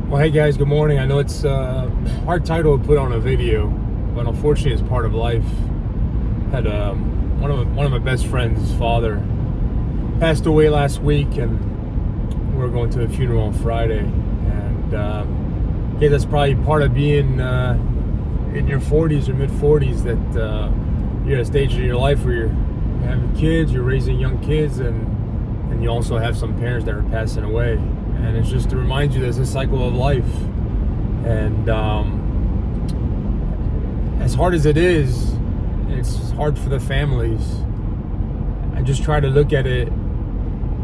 Well, hey guys, good morning. I know it's a hard title to put on a video, but unfortunately, it's part of life. Had one of my best friend's father passed away last week, and we're going to the funeral on Friday. And yeah, that's probably part of being in your 40s or mid 40s. That you're at a stage in your life where you're having kids, you're raising young kids, and you also have some parents that are passing away. And it's just to remind you there's a cycle of life. And as hard as it is, it's hard for the families. I just try to look at it,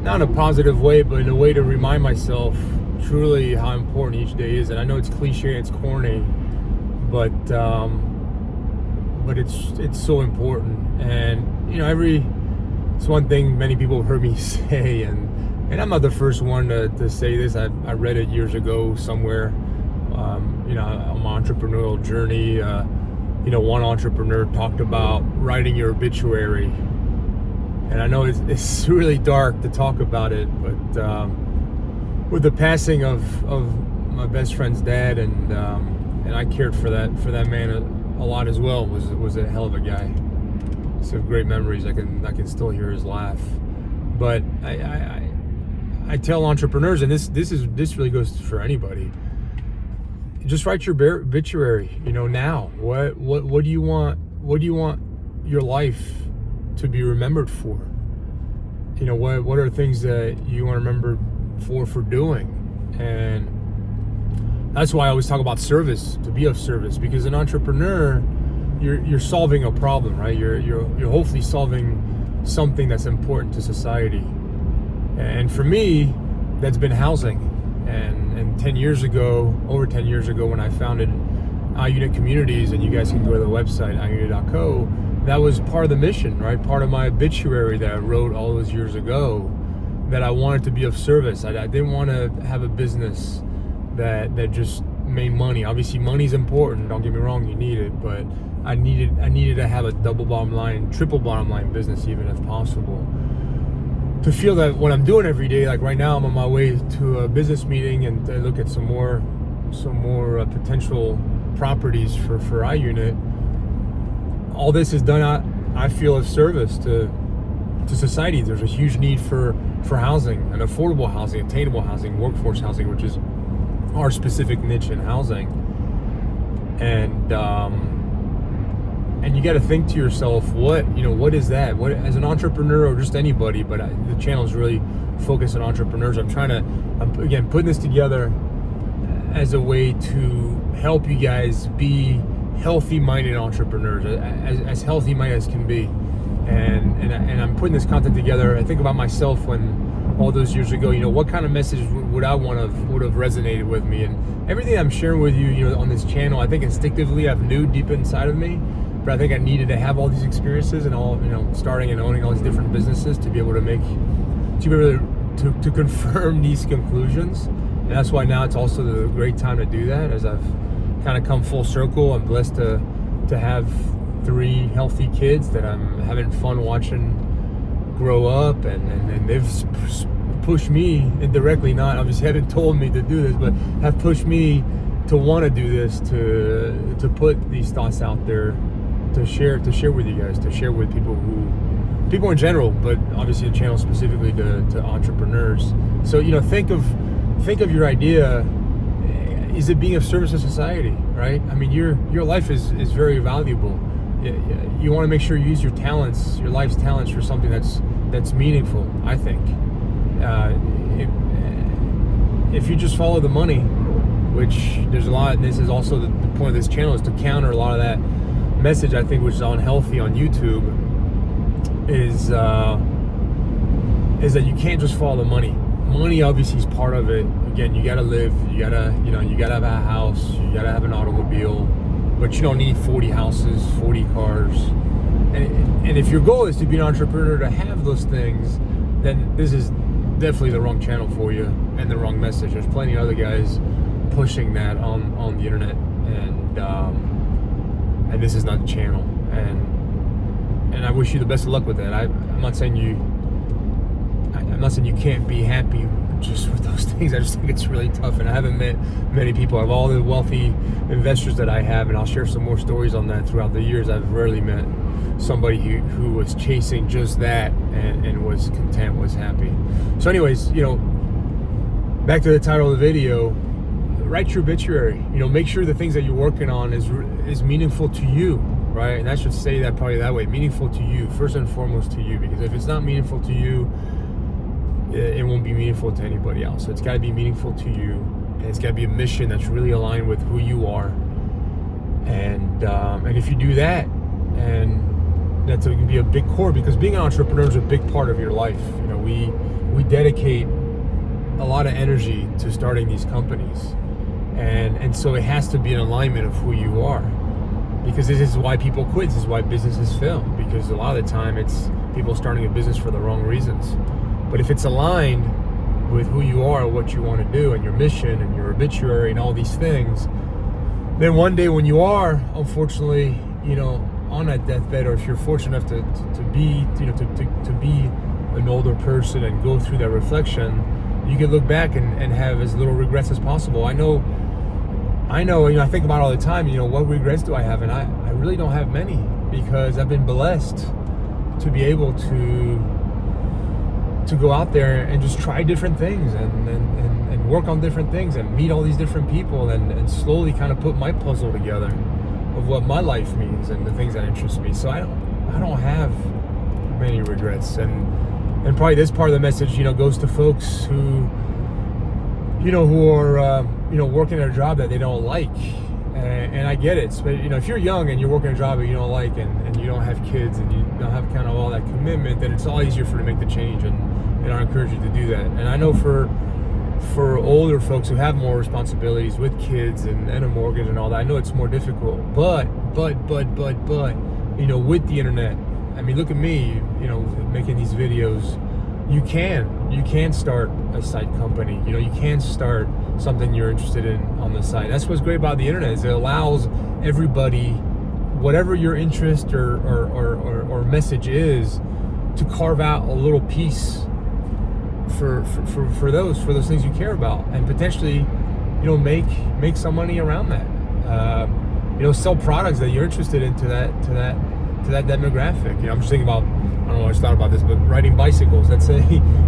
not in a positive way, but in a way to remind myself truly how important each day is. And I know it's cliche, it's corny, but it's so important. And you know, it's one thing many people have heard me say, and I'm not the first one to say this. I read it years ago somewhere. You know, on my entrepreneurial journey, you know, one entrepreneur talked about writing your obituary. And I know it's really dark to talk about it, but with the passing of my best friend's dad, and I cared for that man a lot as well. Was a hell of a guy. Some great memories. I can still hear his laugh. But I tell entrepreneurs, and this really goes for anybody. Just write your obituary. You know, now. What do you want? What do you want your life to be remembered for? You know, what are things that you want to remember for doing? And that's why I always talk about service, to be of service, because an entrepreneur, you're solving a problem, right? You're hopefully solving something that's important to society. And for me, that's been housing. And 10 years ago, over 10 years ago, when I founded iUnit Communities, and you guys can go to the website, iUnit.co, that was part of the mission, right? Part of my obituary that I wrote all those years ago, that I wanted to be of service. I didn't want to have a business that just made money. Obviously, money's important. Don't get me wrong, you need it. But I needed to have a double bottom line, triple bottom line business, even if possible. To feel that what I'm doing every day, like right now, I'm on my way to a business meeting and to look at some more potential properties for iUnit. All this is done, I feel, of service to society. There's a huge need for housing, and affordable housing, attainable housing, workforce housing, which is our specific niche in housing. And you got to think to yourself, what is that? What, as an entrepreneur, or just anybody, but the channel is really focused on entrepreneurs. I'm again putting this together as a way to help you guys be healthy-minded entrepreneurs, as healthy-minded as can be. And I'm putting this content together. I think about myself when all those years ago, you know, what kind of message would have resonated with me? And everything I'm sharing with you, you know, on this channel, I think instinctively I've knew deep inside of me. But I think I needed to have all these experiences and all, you know, starting and owning all these different businesses to be able to confirm these conclusions. And that's why now it's also the great time to do that. As I've kind of come full circle, I'm blessed to have 3 healthy kids that I'm having fun watching grow up, and they've pushed me indirectly, not obviously haven't told me to do this, but have pushed me to want to do this, to put these thoughts out there, to share with you guys, to share with people in general, but obviously the channel specifically to entrepreneurs. So, you know, think of your idea. Is it being of service to society, right? I mean, your life is very valuable. You want to make sure you use your talents, your life's talents, for something that's meaningful, I think. If you just follow the money, which there's a lot, and this is also the point of this channel, is to counter a lot of that message, I think, which is unhealthy on YouTube, is that you can't just follow the money. Money obviously is part of it. Again, you gotta live, you gotta have a house, you gotta have an automobile, but you don't need 40 houses, 40 cars. And if your goal is to be an entrepreneur, to have those things, then this is definitely the wrong channel for you and the wrong message. There's plenty of other guys pushing that on the internet, and this is not the channel. And I wish you the best of luck with that. I'm not saying you can't be happy just with those things. I just think it's really tough, and I haven't met many people. Of all the wealthy investors that I have, and I'll share some more stories on that throughout the years, I've rarely met somebody who was chasing just that and was content, was happy. So anyways, back to the title of the video, write your obituary. Make sure the things that you're working on is meaningful to you, right? And I should say that probably that way, meaningful to you, first and foremost to you, because if it's not meaningful to you, it won't be meaningful to anybody else. So it's got to be meaningful to you, and it's got to be a mission that's really aligned with who you are. And if you do that, and that's going to be a big core, because being an entrepreneur is a big part of your life. We dedicate a lot of energy to starting these companies, and so it has to be an alignment of who you are, because this is why people quit. This is why businesses fail, because a lot of the time it's people starting a business for the wrong reasons. But if it's aligned with who you are, what you want to do, and your mission and your obituary and all these things, then one day when you are, unfortunately, on that deathbed, or if you're fortunate enough to be an older person and go through that reflection, you can look back and have as little regrets as possible. I know, I think about it all the time, what regrets do I have? And I really don't have many, because I've been blessed to be able to go out there and just try different things and work on different things and meet all these different people and slowly kind of put my puzzle together of what my life means and the things that interest me. So I don't have many regrets. And probably this part of the message, goes to folks who are working at a job that they don't like. And I get it. But if you're young and you're working a job that you don't like, and you don't have kids, and you don't have kind of all that commitment, then it's all easier for you to make the change. And I encourage you to do that. And I know for older folks who have more responsibilities with kids and a mortgage and all that, I know it's more difficult. But with the internet, I mean, look at me, making these videos. You can start a site company. You can start something you're interested in on the site. That's what's great about the internet, is it allows everybody, whatever your interest or message is, to carve out a little piece for those things you care about, and potentially, make some money around that. Sell products that you're interested in to that demographic. I'm just thinking about, I don't know, I just thought about this, but riding bicycles. Let's say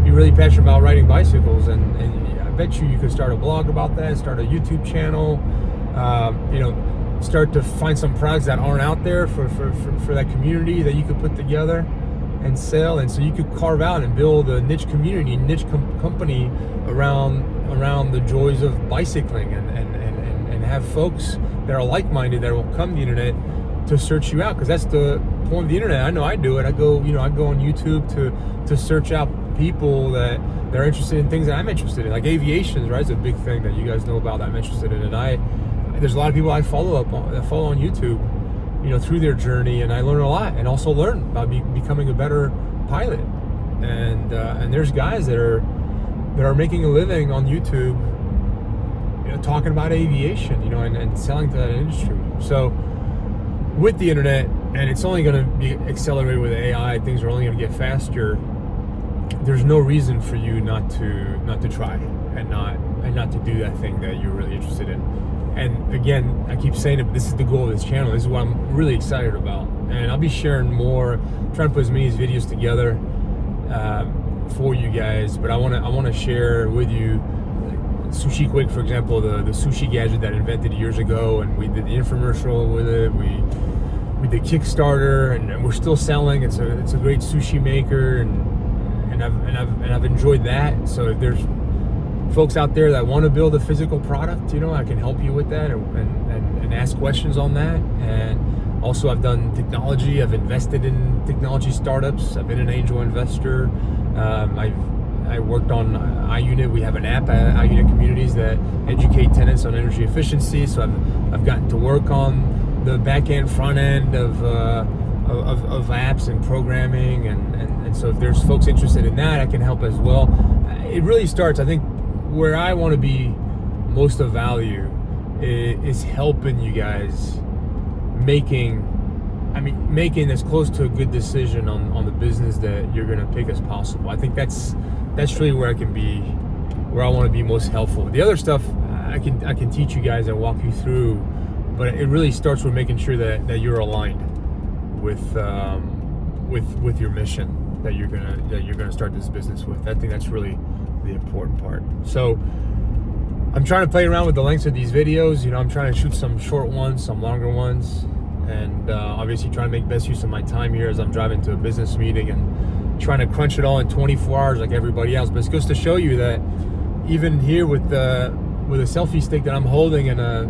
you're really passionate about riding bicycles, and I bet you could start a blog about that, start a YouTube channel, start to find some products that aren't out there for that community that you could put together and sell. And so you could carve out and build a niche community, company around the joys of bicycling, and have folks that are like-minded that will come to the internet to search you out, because that's the point of the internet. I know I do it. I go on YouTube to search out people that are interested in things that I'm interested in, like aviation, right? It's a big thing that you guys know about that I'm interested in, and there's a lot of people I follow on YouTube, through their journey, and I learn a lot, and also learn about becoming a better pilot. And there's guys that are making a living on YouTube, talking about aviation, and selling to that industry. So with the internet, and it's only going to be accelerated with AI, things are only going to get faster. There's no reason for you not to try and not to do that thing that you're really interested in. And again, I keep saying it, but this is the goal of this channel. This is what I'm really excited about, and I'll be sharing more, trying to put as many of these videos together for you guys. But I want to share with you, Sushi Quick, for example, the sushi gadget that I invented years ago, and we did the infomercial with it. We did Kickstarter, and we're still selling. It's a great sushi maker, and I've enjoyed that. So if there's folks out there that want to build a physical product, I can help you with that and ask questions on that. And also, I've done technology. I've invested in technology startups. I've been an angel investor. I worked on iUnit. We have an app, iUnit Communities, that educate tenants on energy efficiency. So I've gotten to work on the back end, front end of apps and programming, and so if there's folks interested in that, I can help as well. It really starts, I think, where I want to be most of value is helping you guys making as close to a good decision on the business that you're going to pick as possible. I think that's really where I can be where I want to be most helpful. The other stuff I can teach you guys and walk you through, but it really starts with making sure that you're aligned with your mission that you're gonna start this business with. I think that's really the important part. So I'm trying to play around with the lengths of these videos. You know, I'm trying to shoot some short ones, some longer ones, and obviously trying to make best use of my time here as I'm driving to a business meeting and trying to crunch it all in 24 hours like everybody else. But it goes to show you that even here with a selfie stick that I'm holding and a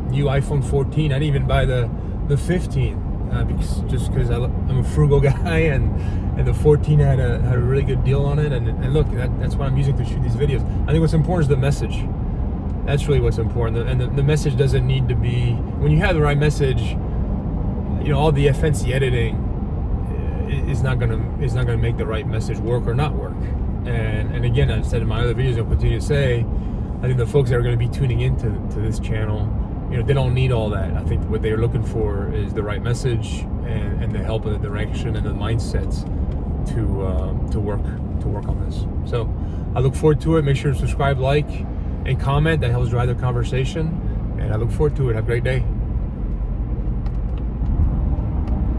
new iPhone 14, I didn't even buy the 15 because I'm a frugal guy, and the 14 had a really good deal on it. And look, that's what I'm using to shoot these videos. I think what's important is the message. That's really what's important. And the message doesn't need to be, when you have the right message, you know, all the fancy editing is not gonna make the right message work or not work. And again, I've said in my other videos, I'll continue to say, I think the folks that are going to be tuning into this channel, you know, they don't need all that. I think what they're looking for is the right message and the help and the direction and the mindsets to work on this. So I look forward to it. Make sure to subscribe, like, and comment. That helps drive the conversation. And I look forward to it. Have a great day.